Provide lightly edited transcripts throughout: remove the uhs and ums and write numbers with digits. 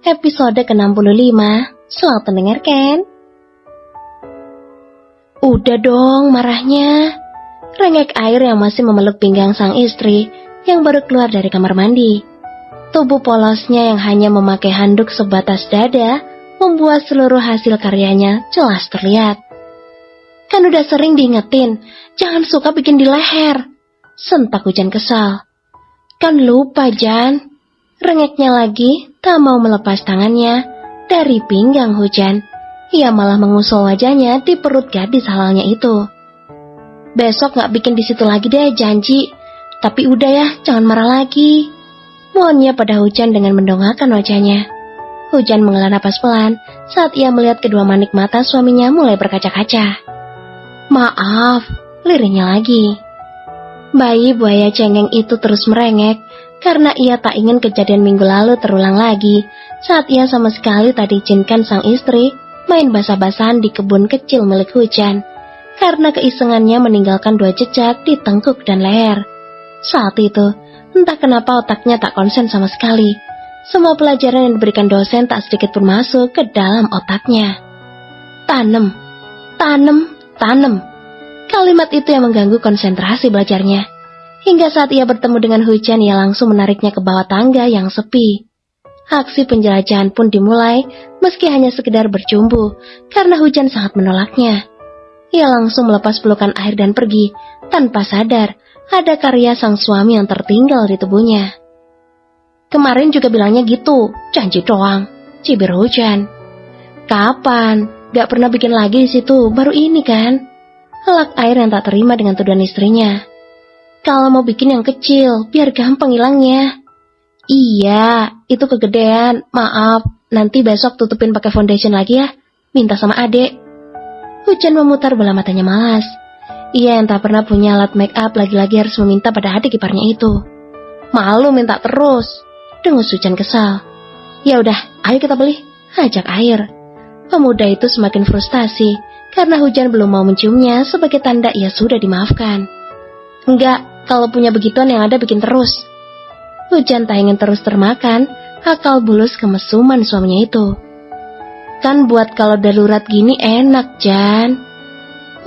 episode ke-65. Selamat mendengarkan. Udah dong marahnya. Rengek air yang masih memeluk pinggang sang istri yang baru keluar dari kamar mandi. Tubuh polosnya yang hanya memakai handuk sebatas dada membuat seluruh hasil karyanya jelas terlihat. Kan udah sering diingetin, jangan suka bikin di leher. Sentak Hujan kesal. Kan lupa Jan. Rengeknya lagi tak mau melepas tangannya dari pinggang Hujan. Ia malah mengusul wajahnya di perut gadis halalnya itu. Besok gak bikin di situ lagi deh, janji. Tapi udah ya, jangan marah lagi. Mohonnya pada Hujan dengan mendongakkan wajahnya. Hujan menghela napas pelan saat ia melihat kedua manik mata suaminya mulai berkaca-kaca. Maaf, lirihnya lagi. Bayi buaya cengeng itu terus merengek karena ia tak ingin kejadian minggu lalu terulang lagi saat ia sama sekali tak diizinkan sang istri main basah-basahan di kebun kecil milik Hujan karena keisengannya meninggalkan 2 jejak di tengkuk dan leher. Saat itu, entah kenapa otaknya tak konsen sama sekali. Semua pelajaran yang diberikan dosen tak sedikit pun masuk ke dalam otaknya. Tanem. Kalimat itu yang mengganggu konsentrasi belajarnya. Hingga saat ia bertemu dengan Hujan, ia langsung menariknya ke bawah tangga yang sepi. Aksi penjelajahan pun dimulai, meski hanya sekedar bercumbu, karena Hujan sangat menolaknya. Ia langsung melepas pelukan air dan pergi, tanpa sadar ada karya sang suami yang tertinggal di tubuhnya. Kemarin juga bilangnya gitu, janji doang, cibir Hujan. Kapan? Gak pernah bikin lagi di situ, baru ini kan? Helak air yang tak terima dengan tuduhan istrinya. Kalau mau bikin yang kecil, biar gampang hilangnya. Iya, itu kegedean, maaf. Nanti besok tutupin pakai foundation lagi ya. Minta sama adek. Hujan memutar bola matanya malas. Ia yang tak pernah punya alat make up lagi-lagi harus meminta pada adik iparnya itu. Malu minta terus. Dengus Hujan kesal. Ya udah, ayo kita beli. Ajak air. Pemuda itu semakin frustasi karena Hujan belum mau menciumnya sebagai tanda ia sudah dimaafkan. Enggak, kalau punya begituan yang ada bikin terus. Hujan tak ingin terus termakan akal bulus kemesuman suaminya itu. Kan buat kalau darurat gini enak, Jan.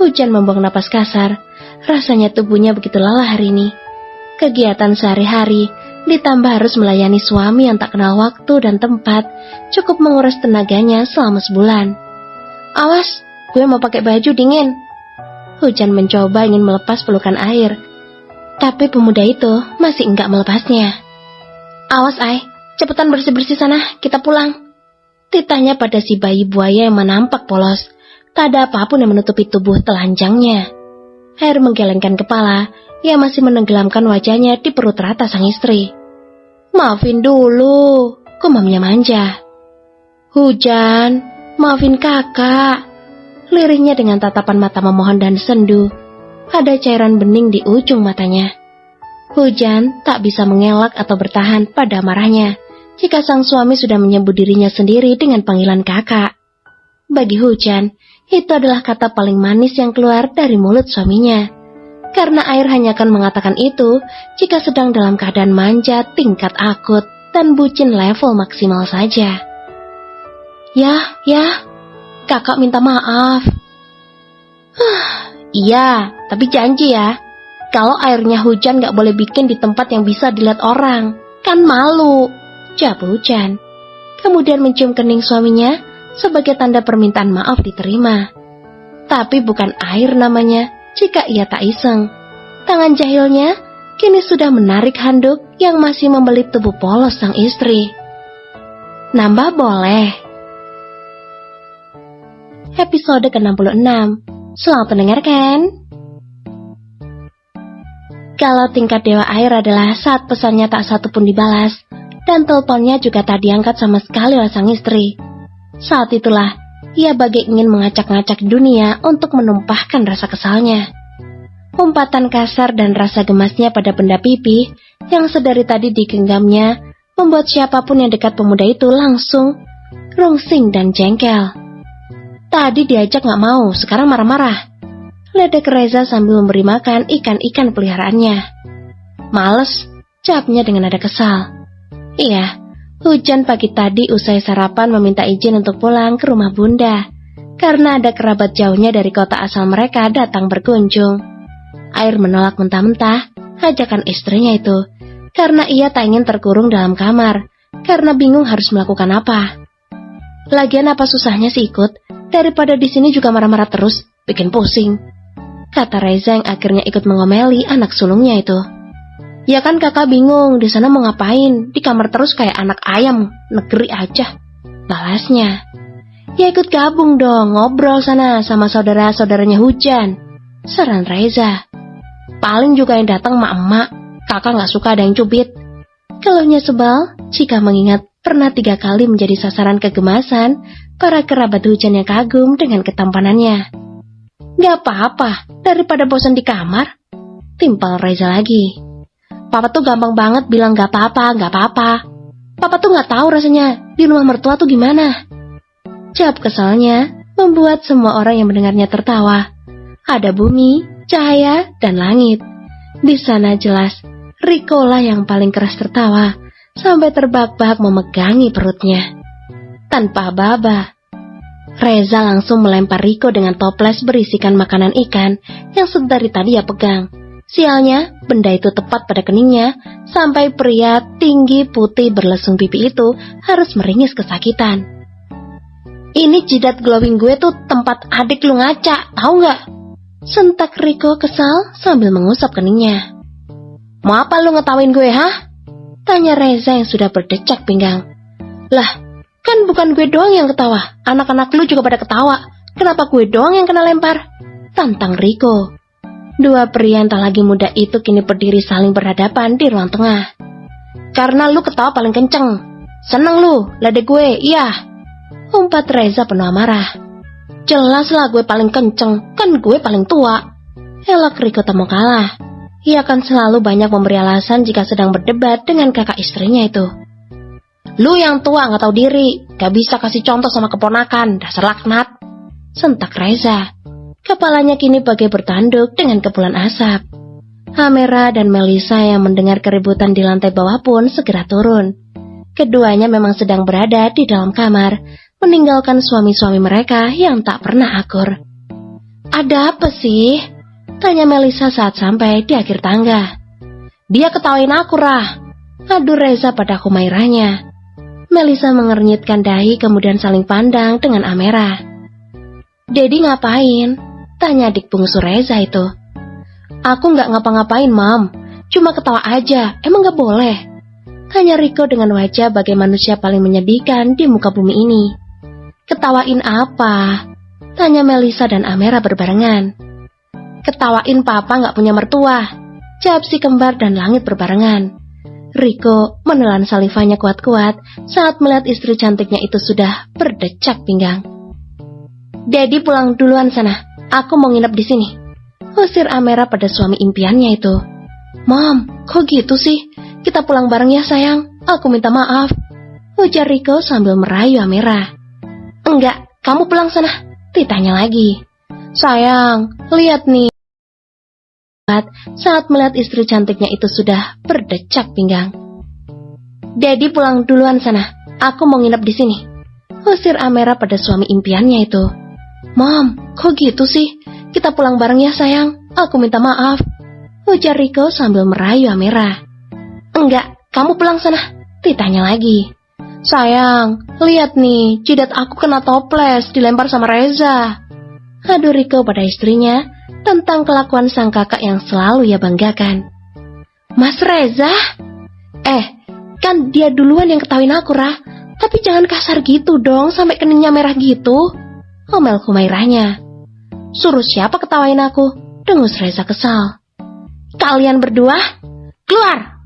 Hujan membuang napas kasar. Rasanya tubuhnya begitu lelah hari ini. Kegiatan sehari-hari ditambah harus melayani suami yang tak kenal waktu dan tempat cukup menguras tenaganya selama sebulan. Awas, gue mau pakai baju dingin. Hujan mencoba ingin melepas pelukan air, tapi pemuda itu masih enggak melepasnya. Awas Ai, cepetan bersih-bersih sana, kita pulang. Titahnya pada si bayi buaya yang menampak polos. Tak ada apapun yang menutupi tubuh telanjangnya. Air menggelengkan kepala, ia masih menenggelamkan wajahnya di perut rata sang istri. Maafin dulu, gumamnya manja. Hujan, maafin kakak. Lirihnya dengan tatapan mata memohon dan sendu. Ada cairan bening di ujung matanya. Hujan tak bisa mengelak atau bertahan pada marahnya jika sang suami sudah menyebut dirinya sendiri dengan panggilan kakak. Bagi Hujan, itu adalah kata paling manis yang keluar dari mulut suaminya. Karena air hanya akan mengatakan itu jika sedang dalam keadaan manja tingkat akut dan bucin level maksimal saja. Ya, kakak minta maaf. Iya, tapi janji ya. Kalau airnya Hujan gak boleh bikin di tempat yang bisa dilihat orang. Kan malu, jawab Hujan. Kemudian mencium kening suaminya sebagai tanda permintaan maaf diterima. Tapi bukan air namanya jika ia tak iseng. Tangan jahilnya kini sudah menarik handuk yang masih membelit tubuh polos sang istri. Nambah boleh. Episode ke-66. Selamat mendengarkan. Kalau tingkat dewa air adalah saat pesannya tak satu pun dibalas dan teleponnya juga tak diangkat sama sekali oleh sang istri. Saat itulah ia bagai ingin mengacak-ngacak dunia untuk menumpahkan rasa kesalnya. Umpatan kasar dan rasa gemasnya pada benda pipih yang sedari tadi digenggamnya membuat siapapun yang dekat pemuda itu langsung rungsing dan jengkel. Tadi diajak gak mau, sekarang marah-marah. Ledek Reza sambil memberi makan ikan-ikan peliharaannya. Males, jawabnya dengan nada kesal. Iya, Hujan pagi tadi usai sarapan meminta izin untuk pulang ke rumah Bunda, karena ada kerabat jauhnya dari kota asal mereka datang berkunjung. Air menolak mentah-mentah ajakan istrinya itu, karena ia tak ingin terkurung dalam kamar, karena bingung harus melakukan apa. Lagian apa susahnya sih ikut, daripada di sini juga marah-marah terus, bikin pusing, kata Reza yang akhirnya ikut mengomeli anak sulungnya itu. Ya kan kakak bingung di sana mau ngapain, di kamar terus kayak anak ayam, negeri aja, balasnya. Ya ikut gabung dong, ngobrol sana sama saudara-saudaranya Hujan, saran Reza. Paling juga yang datang emak-emak, kakak gak suka ada yang cubit. Keluhnya sebal jika mengingat pernah 3 kali menjadi sasaran kegemasan para kerabat Hujan yang kagum dengan ketampanannya. Gak apa-apa, daripada bosan di kamar, timpal Reza lagi. Papa tuh gampang banget bilang gak apa-apa. Papa tuh gak tahu rasanya di rumah mertua tuh gimana. Jawab kesalnya membuat semua orang yang mendengarnya tertawa. Ada bumi, cahaya, dan langit. Di sana jelas Riko lah yang paling keras tertawa sampai terbahak-bahak memegangi perutnya. Tanpa aba-aba, Reza langsung melempar Riko dengan toples berisikan makanan ikan yang sedari tadi ia pegang. Sialnya, benda itu tepat pada keningnya, sampai pria tinggi putih berlesung pipi itu harus meringis kesakitan. Ini jidat glowing gue tuh tempat adik lu ngaca, tahu nggak? Sentak Riko kesal sambil mengusap keningnya. Mau apa lu ngetawain gue, hah? Tanya Reza yang sudah berdecak pinggang. Lah, kan bukan gue doang yang ketawa, anak-anak lu juga pada ketawa. Kenapa gue doang yang kena lempar? Tantang Riko. Dua pria yang tak lagi muda itu kini berdiri saling berhadapan di ruang tengah. Karena lu ketawa paling kenceng. Seneng lu, ledek gue, iya. Umpat Reza penuh amarah. Jelas lah gue paling kenceng, kan gue paling tua. Elak Riko tak mau kalah. Ia akan selalu banyak memberi alasan jika sedang berdebat dengan kakak istrinya itu. Lu yang tua gak tahu diri, gak bisa kasih contoh sama keponakan, dasar laknat. Sentak Reza. Kepalanya kini bagai bertanduk dengan kepulan asap. Amera dan Melisa yang mendengar keributan di lantai bawah pun segera turun. Keduanya memang sedang berada di dalam kamar, meninggalkan suami-suami mereka yang tak pernah akur. Ada apa sih? Tanya Melisa saat sampai di akhir tangga. Dia ketawain aku, Rah. Adu Reza pada Humairahnya. Melisa mengernyitkan dahi kemudian saling pandang dengan Amera. Dedi ngapain? Tanya adik bungsu Reza itu. Aku gak ngapa-ngapain, Mam. Cuma ketawa aja, emang gak boleh? Tanya Riko dengan wajah bagai manusia paling menyedihkan di muka bumi ini. Ketawain apa? Tanya Melisa dan Amera berbarengan. Ketawain papa gak punya mertua. Jawab si kembar dan langit berbarengan. Riko menelan salivanya kuat-kuat saat melihat istri cantiknya itu sudah berdecak pinggang. Dedi pulang duluan sana. Aku mau nginep di sini. Usir Amera pada suami impiannya itu. Mom, kok gitu sih? Kita pulang bareng ya sayang. Aku minta maaf. Ujar Riko sambil merayu Amera. Enggak, kamu pulang sana. Ditanya lagi. Sayang, lihat nih. Saat melihat istri cantiknya itu sudah berdecak pinggang. Dedi pulang duluan sana. Aku mau nginep di sini. Usir Amera pada suami impiannya itu. Mom, kok gitu sih? Kita pulang bareng ya sayang. Aku minta maaf. Ujar Riko sambil merayu Amera. Enggak, kamu pulang sana. Ditanya lagi. Sayang, lihat nih, jidat aku kena toples dilempar sama Reza. Adu Riko pada istrinya tentang kelakuan sang kakak yang selalu ia banggakan. Mas Reza? Kan dia duluan yang ketawain aku, Rah. Tapi jangan kasar gitu dong sampai keningnya merah gitu. Omel Humairahnya. Suruh siapa ketawain aku? Dengus Reza kesal. Kalian berdua, keluar!